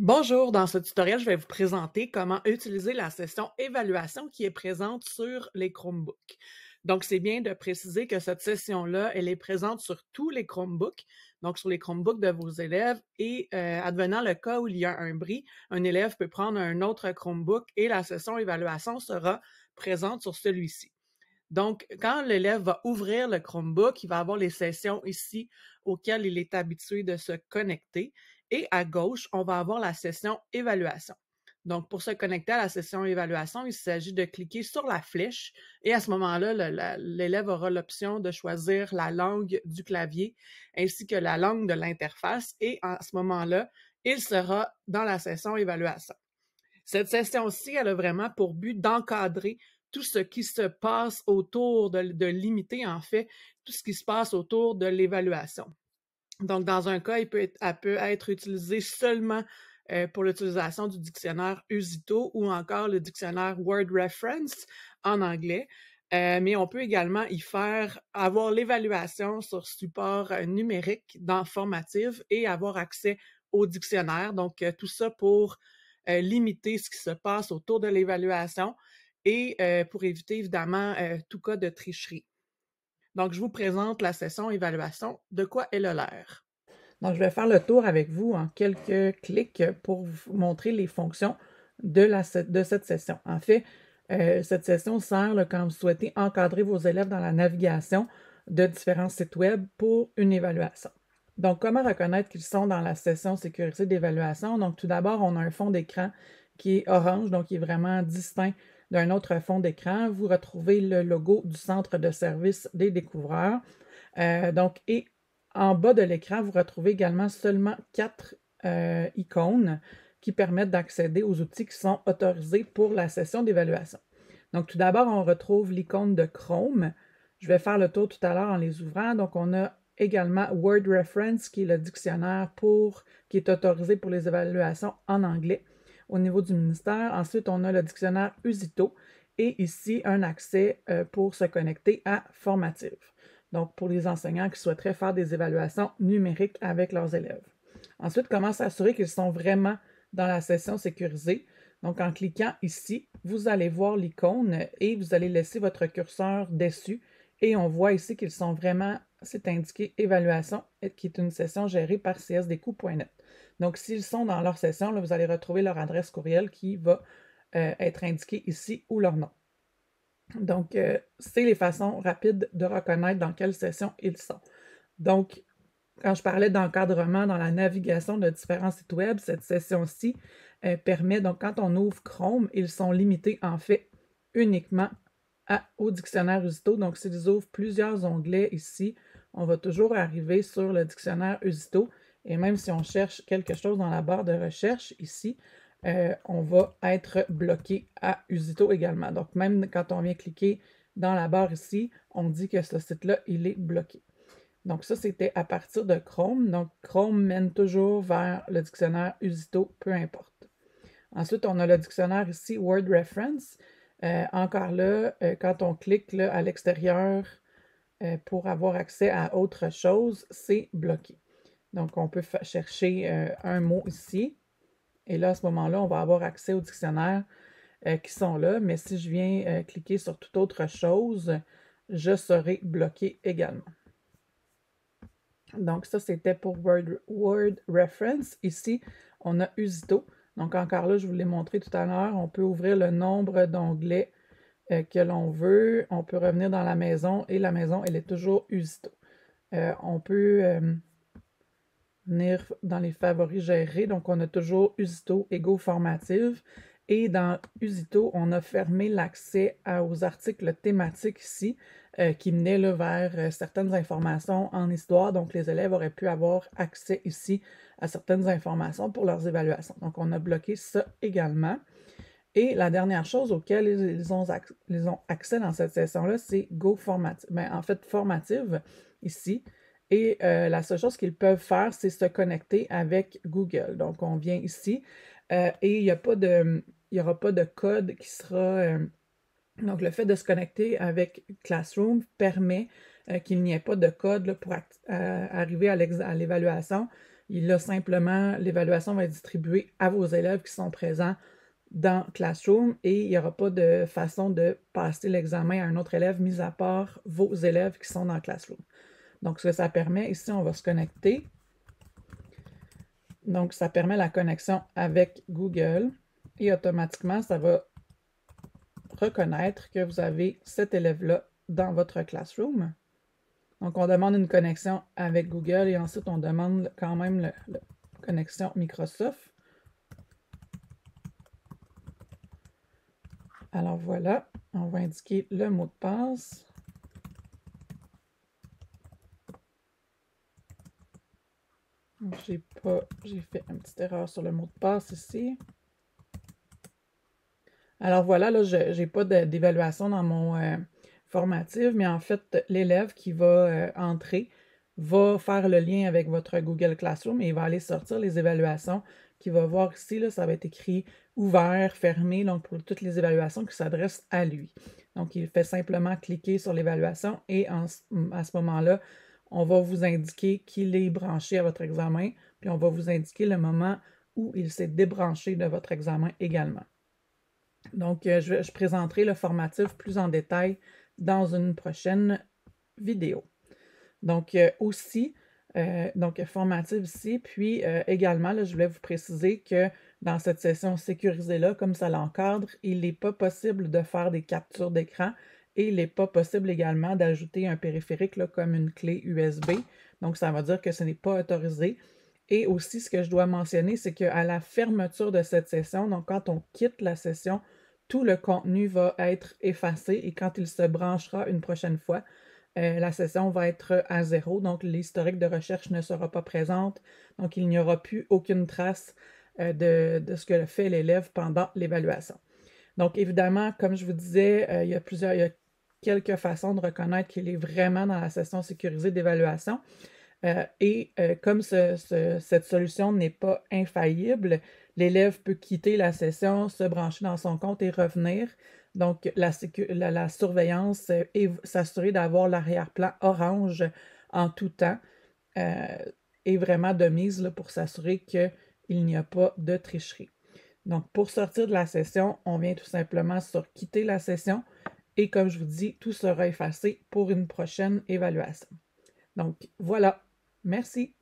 Bonjour, dans ce tutoriel, je vais vous présenter comment utiliser la session évaluation qui est présente sur les Chromebooks. Donc, c'est bien de préciser que cette session-là, elle est présente sur tous les Chromebooks, donc sur les Chromebooks de vos élèves et advenant le cas où il y a un bris, un élève peut prendre un autre Chromebook et la session évaluation sera présente sur celui-ci. Donc, quand l'élève va ouvrir le Chromebook, il va avoir les sessions ici auxquelles il est habitué de se connecter. Et à gauche, on va avoir la session évaluation. Donc, pour se connecter à la session évaluation, il s'agit de cliquer sur la flèche et à ce moment-là, l'élève aura l'option de choisir la langue du clavier ainsi que la langue de l'interface et à ce moment-là, il sera dans la session évaluation. Cette session-ci, elle a vraiment pour but d'encadrer tout ce qui se passe autour, de limiter en fait tout ce qui se passe autour de l'évaluation. Donc, dans un cas, elle peut être utilisée seulement pour l'utilisation du dictionnaire Usito ou encore le dictionnaire Word Reference en anglais. Mais on peut également y faire avoir l'évaluation sur support numérique dans formative et avoir accès au dictionnaire. Donc, tout ça pour limiter ce qui se passe autour de l'évaluation et pour éviter évidemment tout cas de tricherie. Donc, je vous présente la session évaluation. De quoi elle a l'air? Donc, je vais faire le tour avec vous en quelques clics pour vous montrer les fonctions de cette session. En fait, cette session sert quand vous souhaitez encadrer vos élèves dans la navigation de différents sites web pour une évaluation. Donc, comment reconnaître qu'ils sont dans la session sécurité d'évaluation? Donc, tout d'abord, on a un fond d'écran qui est orange, donc qui est vraiment distinct d'un autre fond d'écran. Vous retrouvez le logo du Centre de service des découvreurs. Et en bas de l'écran, vous retrouvez également seulement 4 icônes qui permettent d'accéder aux outils qui sont autorisés pour la session d'évaluation. Donc, tout d'abord, on retrouve l'icône de Chrome. Je vais faire le tour tout à l'heure en les ouvrant. Donc, on a également Word Reference, qui est le dictionnaire qui est autorisé pour les évaluations en anglais au niveau du ministère. Ensuite, on a le dictionnaire Usito et ici, un accès pour se connecter à Formative. Donc, pour les enseignants qui souhaiteraient faire des évaluations numériques avec leurs élèves. Ensuite, comment s'assurer qu'ils sont vraiment dans la session sécurisée? Donc, en cliquant ici, vous allez voir l'icône et vous allez laisser votre curseur dessus. Et on voit ici qu'ils sont vraiment, c'est indiqué évaluation, qui est une session gérée par csdq.net. Donc, s'ils sont dans leur session, là, vous allez retrouver leur adresse courriel qui va être indiquée ici ou leur nom. Donc, c'est les façons rapides de reconnaître dans quelle session ils sont. Donc, quand je parlais d'encadrement dans la navigation de différents sites web, cette session-ci permet, donc quand on ouvre Chrome, ils sont limités en fait uniquement au dictionnaire Usito. Donc, s'ils ouvrent plusieurs onglets ici, on va toujours arriver sur le dictionnaire Usito. Et même si on cherche quelque chose dans la barre de recherche ici, on va être bloqué à Usito également. Donc, même quand on vient cliquer dans la barre ici, on dit que ce site-là, il est bloqué. Donc, ça, c'était à partir de Chrome. Donc, Chrome mène toujours vers le dictionnaire Usito, peu importe. Ensuite, on a le dictionnaire ici, Word Reference. Encore là, quand on clique là, à l'extérieur pour avoir accès à autre chose, c'est bloqué. Donc, on peut chercher un mot ici. Et là, à ce moment-là, on va avoir accès aux dictionnaires qui sont là. Mais si je viens cliquer sur toute autre chose, je serai bloqué également. Donc, ça, c'était pour Word Reference. Ici, on a Usito. Donc, encore là, je vous l'ai montré tout à l'heure, on peut ouvrir le nombre d'onglets que l'on veut. On peut revenir dans la maison et la maison, elle est toujours Usito. On peut venir dans les favoris gérés. Donc, on a toujours Usito égaux formative. Et dans Usito, on a fermé l'accès aux articles thématiques ici qui menaient là, vers certaines informations en histoire. Donc, les élèves auraient pu avoir accès ici à certaines informations pour leurs évaluations. Donc, on a bloqué ça également. Et la dernière chose auquel ils ont accès dans cette session-là, c'est Go Formative. Ben, en fait, formative ici. Et la seule chose qu'ils peuvent faire, c'est se connecter avec Google. Donc, on vient ici et il n'y aura pas de code qui sera... donc, le fait de se connecter avec Classroom permet qu'il n'y ait pas de code là, pour arriver à l'évaluation. Là, simplement, l'évaluation va être distribuée à vos élèves qui sont présents dans Classroom et il n'y aura pas de façon de passer l'examen à un autre élève, mis à part vos élèves qui sont dans Classroom. Donc, ce que ça permet, ici, on va se connecter. Donc, ça permet la connexion avec Google et automatiquement, ça va reconnaître que vous avez cet élève-là dans votre Classroom. Donc, on demande une connexion avec Google et ensuite, on demande quand même la connexion Microsoft. Alors voilà, on va indiquer le mot de passe. J'ai fait une petite erreur sur le mot de passe ici. Alors voilà, là, je n'ai pas d'évaluation dans mon formative, mais en fait, l'élève qui va entrer va faire le lien avec votre Google Classroom et il va aller sortir les évaluations qu'il va voir ici. Là, ça va être écrit ouvert, fermé, donc pour toutes les évaluations qui s'adressent à lui. Donc, il fait simplement cliquer sur l'évaluation et à ce moment-là, on va vous indiquer qu'il est branché à votre examen, puis on va vous indiquer le moment où il s'est débranché de votre examen également. Donc, je présenterai le formatif plus en détail dans une prochaine vidéo. Donc, donc formative ici, puis également, là, je voulais vous préciser que dans cette session sécurisée-là, comme ça l'encadre, il n'est pas possible de faire des captures d'écran et il n'est pas possible également d'ajouter un périphérique là, comme une clé USB. Donc, ça veut dire que ce n'est pas autorisé. Et aussi, ce que je dois mentionner, c'est qu'à la fermeture de cette session, donc quand on quitte la session, tout le contenu va être effacé et quand il se branchera une prochaine fois, la session va être à zéro, donc l'historique de recherche ne sera pas présente, donc il n'y aura plus aucune trace de ce que fait l'élève pendant l'évaluation. Donc évidemment, comme je vous disais, il y a quelques façons de reconnaître qu'il est vraiment dans la session sécurisée d'évaluation. Comme cette solution n'est pas infaillible, l'élève peut quitter la session, se brancher dans son compte et revenir. Donc, la surveillance et s'assurer d'avoir l'arrière-plan orange en tout temps est vraiment de mise là, pour s'assurer qu'il n'y a pas de tricherie. Donc, pour sortir de la session, on vient tout simplement sur quitter la session et comme je vous dis, tout sera effacé pour une prochaine évaluation. Donc, voilà. Merci.